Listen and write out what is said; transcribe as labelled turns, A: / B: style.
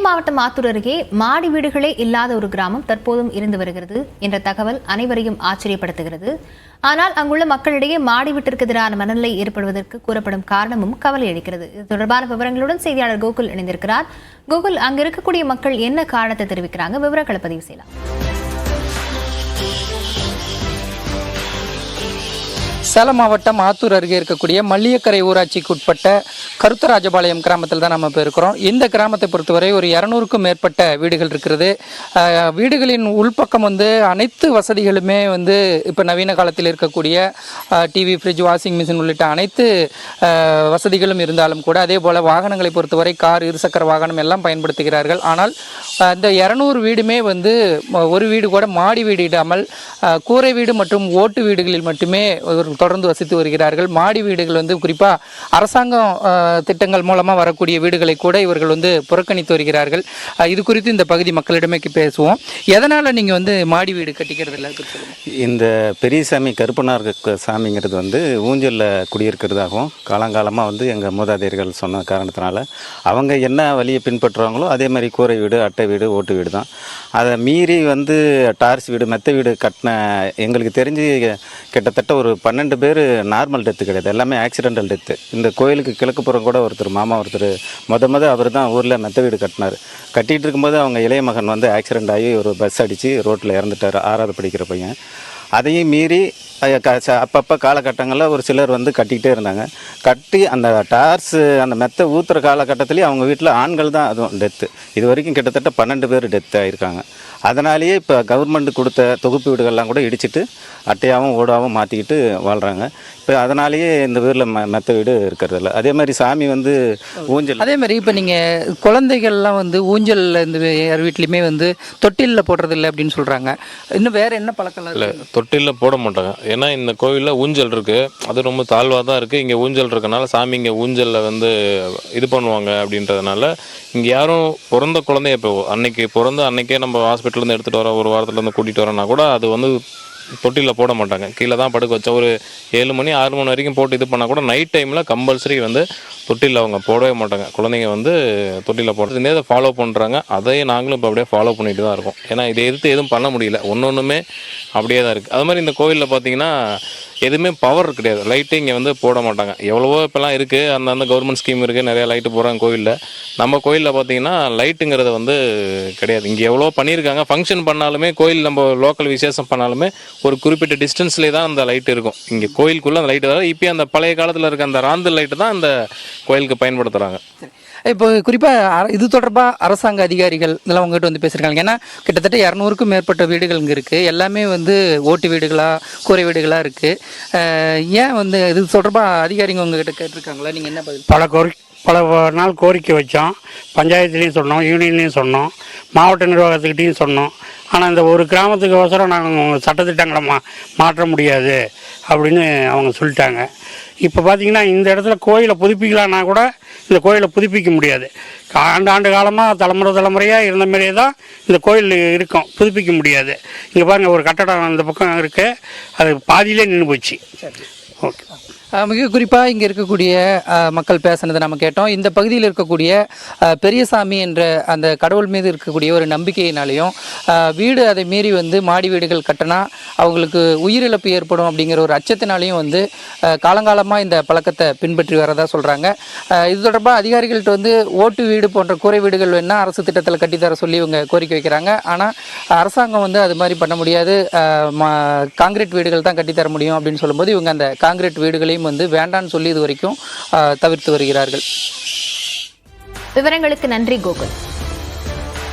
A: சேலம் மாவட்டம் ஆத்தூர் அருகே மாடி வீடுகளே இல்லாத ஒரு கிராமம் தற்போதும் இருந்து வருகிறது என்ற தகவல் அனைவரையும் ஆச்சரியப்படுத்துகிறது. ஆனால் அங்குள்ள மக்களிடையே மாடி வீட்டிற்கு எதிரான மனநிலை ஏற்படுவதற்கு கூறப்படும் காரணமும் கவலை அளிக்கிறது. இது தொடர்பான விவரங்களுடன் செய்தியாளர் கோகுல் இணைந்திருக்கிறார். கோகுல், அங்கு இருக்கக்கூடிய மக்கள் என்ன காரணத்தை தெரிவிக்கிறாங்க? விவரங்களை பதிவு செய்யலாம்.
B: சேலம் மாவட்டம் ஆத்தூர் அருகே இருக்கக்கூடிய மல்லியக்கரை ஊராட்சிக்கு உட்பட்ட கருத்தராஜபாளையம் கிராமத்தில் தான் நம்ம இப்போ இருக்கிறோம். இந்த கிராமத்தை பொறுத்தவரை ஒரு 200க்கும் மேற்பட்ட வீடுகள் இருக்கிறது. வீடுகளின் உள்பக்கம் அனைத்து வசதிகளுமே இப்போ நவீன காலத்தில் இருக்கக்கூடிய டிவி, ஃப்ரிட்ஜ், வாஷிங் மிஷின் உள்ளிட்ட அனைத்து வசதிகளும் இருந்தாலும் கூட அதே போல் வாகனங்களை பொறுத்தவரை கார், இருசக்கர வாகனம் எல்லாம் பயன்படுத்துகிறார்கள். ஆனால் இந்த 200 வீடுமே ஒரு வீடு கூட மாடி வீடு இடாமல் கூரை வீடு மற்றும் ஓட்டு வீடுகளில் மட்டுமே தொடர்ந்து வசித்து வருகிறார்கள். மாடி வீடுகள் குறிப்பாக அரசாங்கம் திட்டங்கள் மூலமாக வரக்கூடிய வீடுகளை கூட இவர்கள் புறக்கணித்து வருகிறார்கள். இது குறித்து இந்த பகுதி மக்களிடமே பேசுவோம். எதனால் நீங்கள் மாடி வீடு கட்டிக்கிறது இல்லை?
C: இந்த பெரியசாமி கருப்பனார் சாமிங்கிறது ஊஞ்சலில் குடியிருக்கிறதாகவும் காலங்காலமாக எங்கள் மூதாதையர்கள் சொன்ன காரணத்தினால அவங்க என்ன வழியை பின்பற்றுறாங்களோ அதே மாதிரி கூரை வீடு, அட்டை வீடு, ஓட்டு வீடு தான். அதை மீறி டார்ஸ் வீடு, மெத்த வீடு கட்டின எங்களுக்கு தெரிஞ்சு கிட்டத்தட்ட ஒரு 12 பேர் நார்மல் டெத்து கிடையாது, எல்லாமே ஆக்சிடென்டல் டெத்து. இந்த கோயிலுக்கு கிழக்கு புறம் கூட மாமா ஒருத்தர் அவர் தான் ஊரில் மெத்த வீடு கட்டினார். கட்டிகிட்டு இருக்கும்போது அவங்க இளைய மகன் ஆக்சிடென்ட் ஆகி ஒரு பஸ் அடித்து ரோட்டில் இறந்துட்டார், 6வது படிக்கிற பையன். அதையும் மீறி அப்பப்போ காலகட்டங்களில் ஒரு சிலர் கட்டிக்கிட்டே இருந்தாங்க. கட்டி அந்த டார்ஸு அந்த மெத்தை ஊற்றுற காலகட்டத்துலேயும் அவங்க வீட்டில் ஆண்கள் தான் அதுவும் டெத்து. இது வரைக்கும் கிட்டத்தட்ட 12 பேர் டெத்து ஆகியிருக்காங்க. அதனாலேயே இப்போ கவர்மெண்ட் கொடுத்த தொகுப்பு வீடுகள்லாம் கூட இடிச்சிட்டு அட்டையாகவும் ஓடாகவும் மாற்றிக்கிட்டு வாழ்கிறாங்க. இப்போ அதனாலேயே இந்த ஊரில் மெத்த வீடு இருக்கிறது இல்லை. அதே மாதிரி சாமி ஊஞ்சல்,
B: அதே மாதிரி இப்போ நீங்கள் குழந்தைகள்லாம் ஊஞ்சலில் யார் வீட்லேயுமே தொட்டிலில் போடுறதில்லை அப்படின்னு சொல்கிறாங்க. இன்னும் வேறு என்ன பழக்கம் இல்லை?
D: தொட்டிலில் போட மாட்டாங்க. ஏன்னா இந்த கோவிலில் ஊஞ்சல் இருக்குது, அது ரொம்ப தாழ்வாக தான் இருக்குது. இங்கே ஊஞ்சல் இருக்கனால சாமி இங்கே ஊஞ்சலில் இது பண்ணுவாங்க அப்படின்றதுனால இங்கே யாரும் பிறந்த குழந்தைய இப்போ அன்னைக்கே நம்ம ஹாஸ்பிட்டல்லேருந்து எடுத்துகிட்டு வரோம், ஒரு வாரத்துலேருந்து கூட்டிகிட்டு வரோன்னா கூட அது தொட்டிலில் போட மாட்டாங்க. கீழே தான் படுக்க வச்சா ஒரு 7 மணி 6 மணி வரைக்கும் போட்டு இது பண்ணால் கூட நைட் டைமில் கம்பல்சரி தொட்டிலில் அவங்க போடவே மாட்டாங்க. குழந்தைங்க தொட்டிலில் போடுறது இதை ஃபாலோ பண்ணுறாங்க. அதையே நாங்களும் இப்போ அப்படியே ஃபாலோ பண்ணிட்டு தான் இருக்கோம். ஏன்னா இதை எதிர்த்து எதுவும் பண்ண முடியல, ஒன்றுமே அப்படியே தான் இருக்குது. அது மாதிரி இந்த கோவிலில் பார்த்தீங்கன்னா எதுவுமே பவர் கிடையாது, லைட்டு இங்கே போட மாட்டாங்க. எவ்வளவோ இப்போலாம் இருக்குது, அந்த கவர்மெண்ட் ஸ்கீம் இருக்குது, நிறையா லைட்டு போடுறாங்க கோவிலில். நம்ம கோயிலில் பார்த்தீங்கன்னா லைட்டுங்கிறது கிடையாது. இங்கே எவ்வளோ பண்ணியிருக்காங்க. ஃபங்க்ஷன் பண்ணாலுமே கோயில் நம்ம லோக்கல் விசேஷம் பண்ணாலுமே ஒரு குறிப்பிட்ட டிஸ்டன்ஸ்லேயே தான் அந்த லைட் இருக்கும். இங்கே கோயிலுக்குள்ளே அந்த லைட்டு தான். இப்போ அந்த பழைய காலத்தில் இருக்க அந்த ராந்தல் லைட்டு தான் அந்த கோயிலுக்கு பயன்படுத்துகிறாங்க.
B: இப்போ குறிப்பாக இது தொடர்பாக அரசாங்க அதிகாரிகள் இதெல்லாம் உங்கள்கிட்ட பேசியிருக்காங்க. ஏன்னா கிட்டத்தட்ட 200க்கும் மேற்பட்ட வீடுகள் இங்கே இருக்குது. எல்லாமே ஓட்டு வீடுகளாக, கூரை வீடுகளாக இருக்குது. ஏன் இது தொடர்பாக அதிகாரிங்க உங்ககிட்ட கேட்டிருக்காங்களா? நீங்கள் என்ன பதில்?
E: பல நாள் கோரிக்கை வச்சோம், பஞ்சாயத்துலேயும் சொன்னோம், யூனியன்லேயும் சொன்னோம், மாவட்ட நிர்வாகத்துக்கிட்டையும் சொன்னோம். ஆனால் இந்த ஒரு கிராமத்துக்கு அவசரம் நாங்கள் சட்டத்திட்டங்களை மாற்ற முடியாது அப்படின்னு அவங்க சொல்லிட்டாங்க. இப்போ பார்த்திங்கன்னா இந்த இடத்துல கோயிலை புதுப்பிக்கலான்னா கூட இந்த கோயிலை புதுப்பிக்க முடியாது. ஆண்டு காலமாக தலைமுறையாக இருந்த மாதிரியே தான் இந்த கோயில் இருக்கும், புதுப்பிக்க முடியாது. இங்கே பாருங்கள், ஒரு கட்டடம் அந்த பக்கம் இருக்குது, அது பாதியிலே நின்று போச்சு. ஓகே.
B: மிக குறிப்பாக இங்கே இருக்கக்கூடிய மக்கள் பேசுனதை நம்ம கேட்டோம். இந்த பகுதியில் இருக்கக்கூடிய பெரியசாமி என்ற அந்த கடவுள் மீது இருக்கக்கூடிய ஒரு நம்பிக்கையினாலையும் வீடு அதை மீறி மாடி வீடுகள் கட்டினா அவங்களுக்கு உயிரிழப்பு ஏற்படும் அப்படிங்கிற ஒரு அச்சத்தினாலையும் காலங்காலமாக இந்த பழக்கத்தை பின்பற்றி வரதா சொல்கிறாங்க. இது தொடர்பாக அதிகாரிகள்கிட்ட ஓட்டு வீடு போன்ற கூரை வீடுகள் வேணால் அரசு திட்டத்தில் கட்டித்தர சொல்லி இவங்க கோரிக்கை வைக்கிறாங்க. ஆனால் அரசாங்கம் அது மாதிரி பண்ண முடியாது, காங்கிரீட் வீடுகள் தான் கட்டித்தர முடியும் அப்படின்னு சொல்லும்போது இவங்க அந்த காங்கிரீட் வீடுகளையும் வேண்டான்னு சொல்லி இது வரைக்கும் தவிர்த்து வருகிறார்கள்.
A: விவரங்களுக்கு நன்றி கோகுல்.